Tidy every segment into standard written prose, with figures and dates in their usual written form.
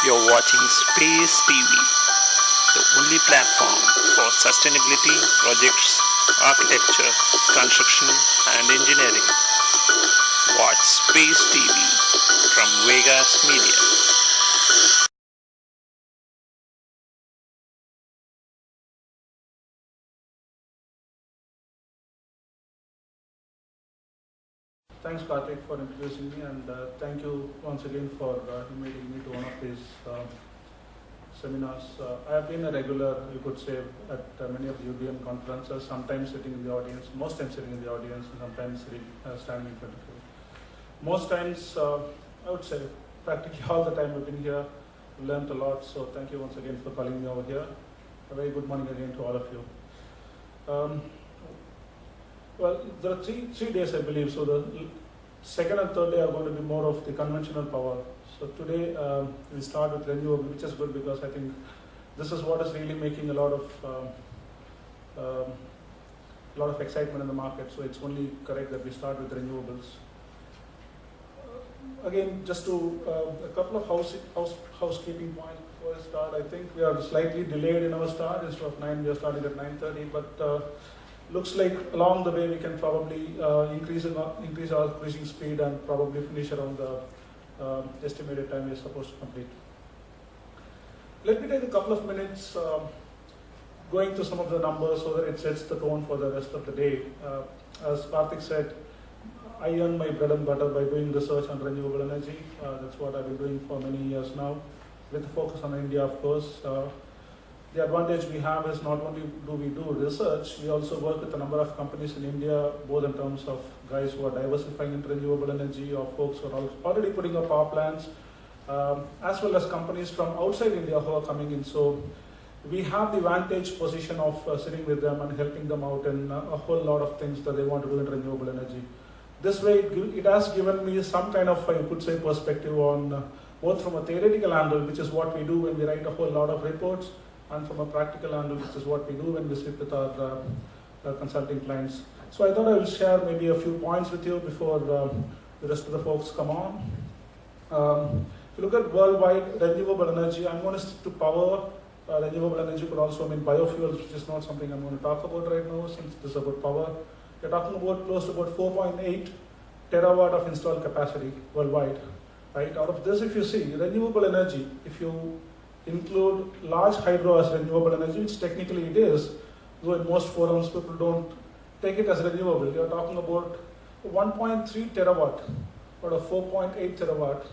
You're watching Space TV, the only platform for sustainability projects, architecture, construction, and engineering. Watch Space TV from Vegas Media. Thanks, Karthik, for introducing me, and thank you once again for inviting me to one of these seminars. I have been a regular, you could say, at many of the UBM conferences, sometimes sitting in the audience, most times sitting in the audience, and sometimes standing in front of you. Most times, I would say, practically all the time I've been here, learned a lot, so thank you once again for calling me over here. A very good morning again to all of you. Well, there are three days, I believe. So the second and third day are going to be more of the conventional power. So today we start with renewable, which is good because I think this is what is really making a lot of excitement in the market. So it's only correct that we start with renewables. Again, just to a couple of housekeeping points before I start. I think we are slightly delayed in our start. Instead of 9, we are starting at 9:30, but looks like along the way we can probably increase our cruising speed and probably finish around the estimated time we are supposed to complete. Let me take a couple of minutes going through some of the numbers so that it sets the tone for the rest of the day. As Karthik said, I earn my bread and butter by doing research on renewable energy. That's what I've been doing for many years now, with a focus on India, of course. The advantage we have is not only do we do research, we also work with a number of companies in India, both in terms of guys who are diversifying into renewable energy or folks who are already putting up power plants, as well as companies from outside India who are coming in. So we have the vantage position of sitting with them and helping them out in a whole lot of things that they want to do in renewable energy. This way, it has given me some kind of, you could say, perspective on both from a theoretical angle, which is what we do when we write a whole lot of reports, and from a practical angle, which is what we do when we sit with our consulting clients. So I thought I will share maybe a few points with you before the rest of the folks come on. If you look at worldwide renewable energy, I'm going to stick to power. Renewable energy could also mean biofuels, which is not something I'm going to talk about right now, since this is about power. We're talking about close to about 4.8 terawatt of installed capacity worldwide. Right? Out of this, if you see, renewable energy, if you include large hydro as renewable energy, which technically it is, though in most forums people don't take it as renewable. You're talking about 1.3 terawatt out of 4.8 terawatt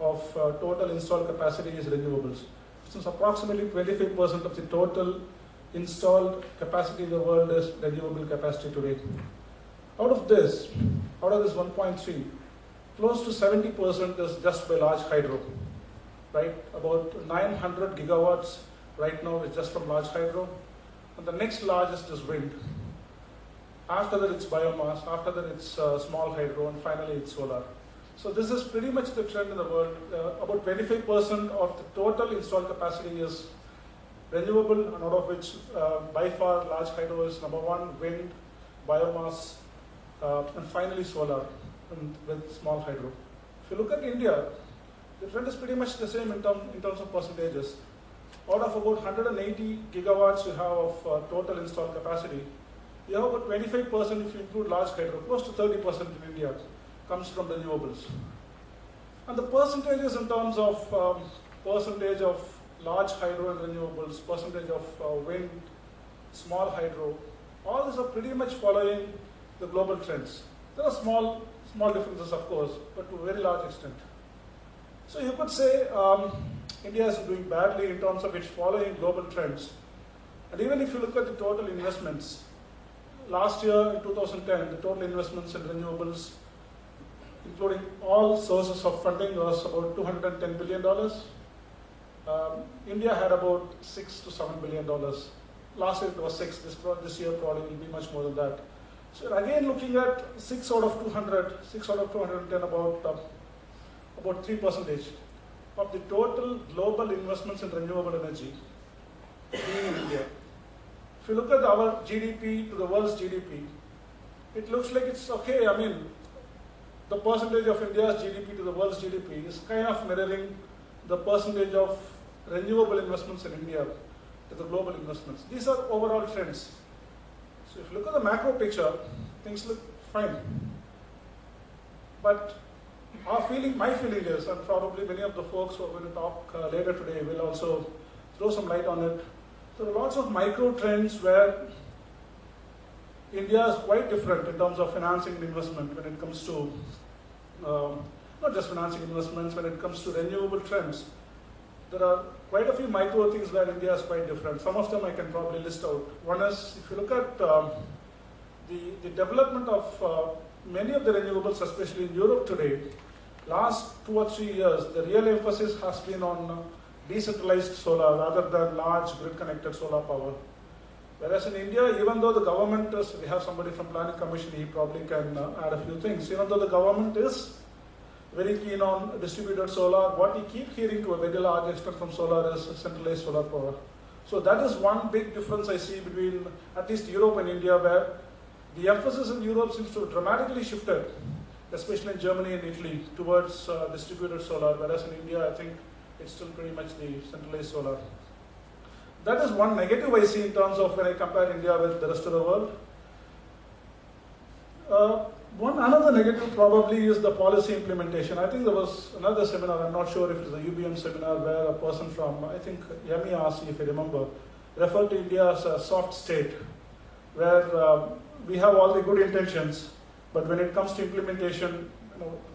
of total installed capacity is renewables. Since approximately 25% of the total installed capacity in the world is renewable capacity today. Out of this 1.3, close to 70% is just by large hydro. Right, about 900 gigawatts right now is just from large hydro, and the next largest is wind. After that it's biomass, after that it's small hydro, and finally it's solar. So this is pretty much the trend in the world. About 25% of the total installed capacity is renewable, and out of which by far large hydro is number one, wind, biomass, and finally solar, and with small hydro. If you look at India, the trend is pretty much the same in terms of percentages. Out of about 180 gigawatts you have of total installed capacity, you have about 25% if you include large hydro, close to 30% in India comes from renewables. And the percentages in terms of percentage of large hydro and renewables, percentage of wind, small hydro, all these are pretty much following the global trends. There are small differences, of course, but to a very large extent. So you could say India is doing badly in terms of its following global trends. And even if you look at the total investments, last year in 2010, the total investments in renewables, including all sources of funding, was about $210 billion. India had about $6 to $7 billion. Last year it was 6. This year probably will be much more than that. So again, looking at 6 out of 210, about 3% of the total global investments in renewable energy being in India. If you look at our GDP to the world's GDP, it looks like it's okay. I mean, the percentage of India's GDP to the world's GDP is kind of mirroring the percentage of renewable investments in India to the global investments. These are overall trends. So if you look at the macro picture, things look fine. But my feeling is, and probably many of the folks who are going to talk later today will also throw some light on it, there are lots of micro trends where India is quite different in terms of financing and investment when it comes to, not just financing investments, when it comes to renewable trends. There are quite a few micro things where India is quite different. Some of them I can probably list out. One is, if you look at the development of many of the renewables, especially in Europe today, last 2 or 3 years, the real emphasis has been on decentralized solar rather than large grid-connected solar power. Whereas in India, even though the government is, we have somebody from Planning Commission, he probably can add a few things. Even though the government is very keen on distributed solar, what we keep hearing to a very large extent from solar is centralized solar power. So that is one big difference I see between at least Europe and India, where the emphasis in Europe seems to have dramatically shifted, especially in Germany and Italy, towards distributed solar, whereas in India, I think it's still pretty much the centralized solar. That is one negative I see in terms of when I compare India with the rest of the world. Another negative probably is the policy implementation. I think there was another seminar, I'm not sure if it was a UBM seminar, where a person from, I think MERC, if I remember, referred to India as a soft state, where we have all the good intentions, but when it comes to implementation,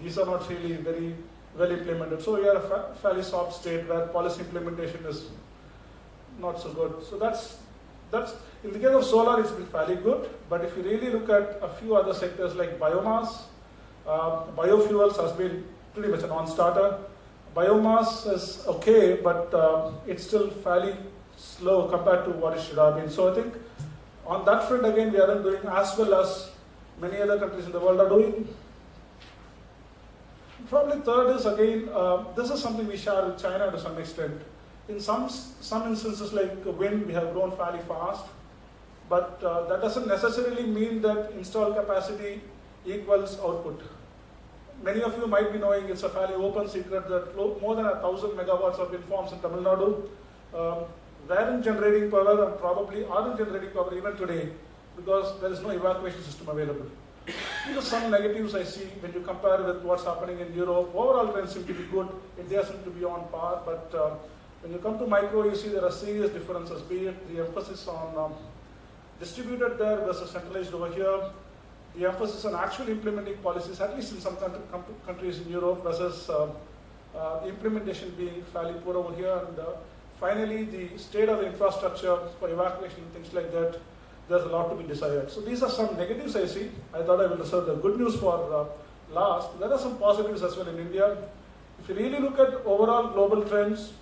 these are not really very well implemented. So we are a fairly soft state where policy implementation is not so good. So that's in the case of solar, it's been fairly good. But if you really look at a few other sectors like biomass, biofuels has been pretty much a non-starter. Biomass is okay, but it's still fairly slow compared to what it should have been. So I think on that front, again, we aren't doing as well as many other countries in the world are doing. Probably third is, again, this is something we share with China to some extent. In some instances like wind, we have grown fairly fast, but that doesn't necessarily mean that installed capacity equals output. Many of you might be knowing it's a fairly open secret that more than 1,000 megawatts of wind farms in Tamil Nadu weren't generating power and probably aren't generating power even today because there is no evacuation system available. These are some negatives I see when you compare with what's happening in Europe. Overall trends seem to be good, India seems to be on par, but when you come to micro, you see there are serious differences, be it the emphasis on distributed there versus centralized over here, the emphasis on actually implementing policies, at least in some countries in Europe, versus the implementation being fairly poor over here, and finally the state of the infrastructure for evacuation and things like that, there's a lot to be desired. So these are some negatives I see. I thought I will reserve the good news for last. There are some positives as well in India. If you really look at overall global trends,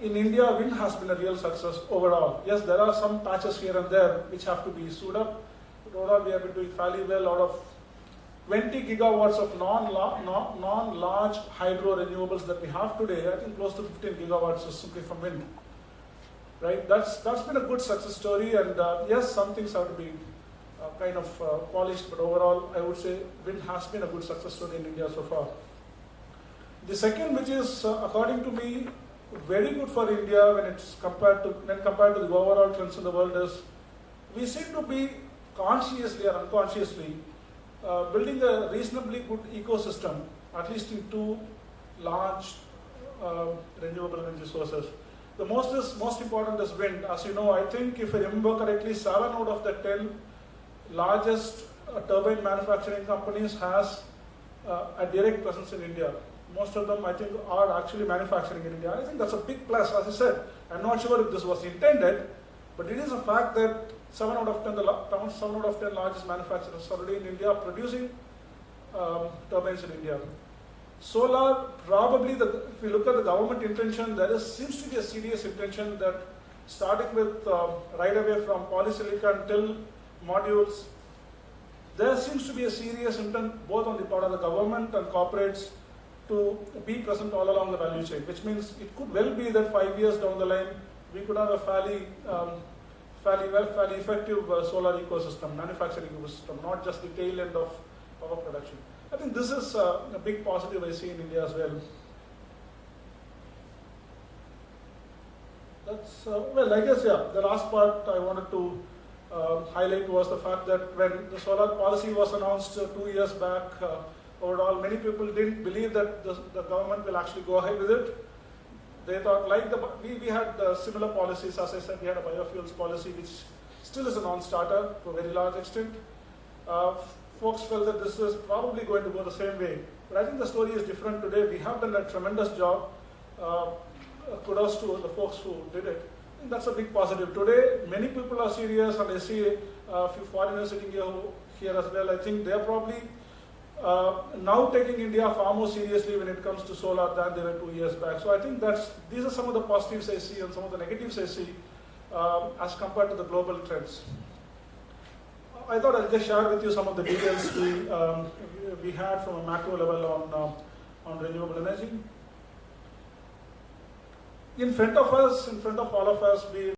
in India, wind has been a real success overall. Yes, there are some patches here and there which have to be stood up, but overall we have been doing fairly well. Out of 20 gigawatts of non-large hydro renewables that we have today, I think close to 15 gigawatts is simply from wind. Right? That's been a good success story, and yes, some things have to be kind of polished, but overall, I would say wind has been a good success story in India so far. The second, which is according to me very good for India when compared to the overall trends in the world, is we seem to be consciously or unconsciously building a reasonably good ecosystem, at least in two large renewable energy sources. The most important is wind. As you know, I think if I remember correctly, 7 out of the 10 largest turbine manufacturing companies has a direct presence in India. Most of them, I think, are actually manufacturing in India. I think that's a big plus. As I said, I'm not sure if this was intended, but it is a fact that 7 out of 10 largest manufacturers already in India are producing turbines in India. Solar, probably, if we look at the government intention, there seems to be a serious intention that starting with right away from polysilicon till modules, there seems to be a serious intent both on the part of the government and corporates to be present all along the value chain, which means it could well be that 5 years down the line, we could have a fairly effective solar ecosystem, manufacturing ecosystem, not just the tail end of power production. I think this is a big positive I see in India as well. That's, well, I guess, yeah, the last part I wanted to highlight was the fact that when the solar policy was announced 2 years back, overall, many people didn't believe that the government will actually go ahead with it. They thought, like we had similar policies, as I said, we had a biofuels policy, which still is a non-starter to a very large extent. Folks felt that this is probably going to go the same way. But I think the story is different today. We have done a tremendous job. Kudos to the folks who did it. I think that's a big positive. Today, many people are serious, and I see a few foreigners sitting here as well. I think they're probably now taking India far more seriously when it comes to solar than they were 2 years back. So I think these are some of the positives I see and some of the negatives I see as compared to the global trends. I thought I'll just share with you some of the details we had from a macro level on renewable energy. In front of all of us, we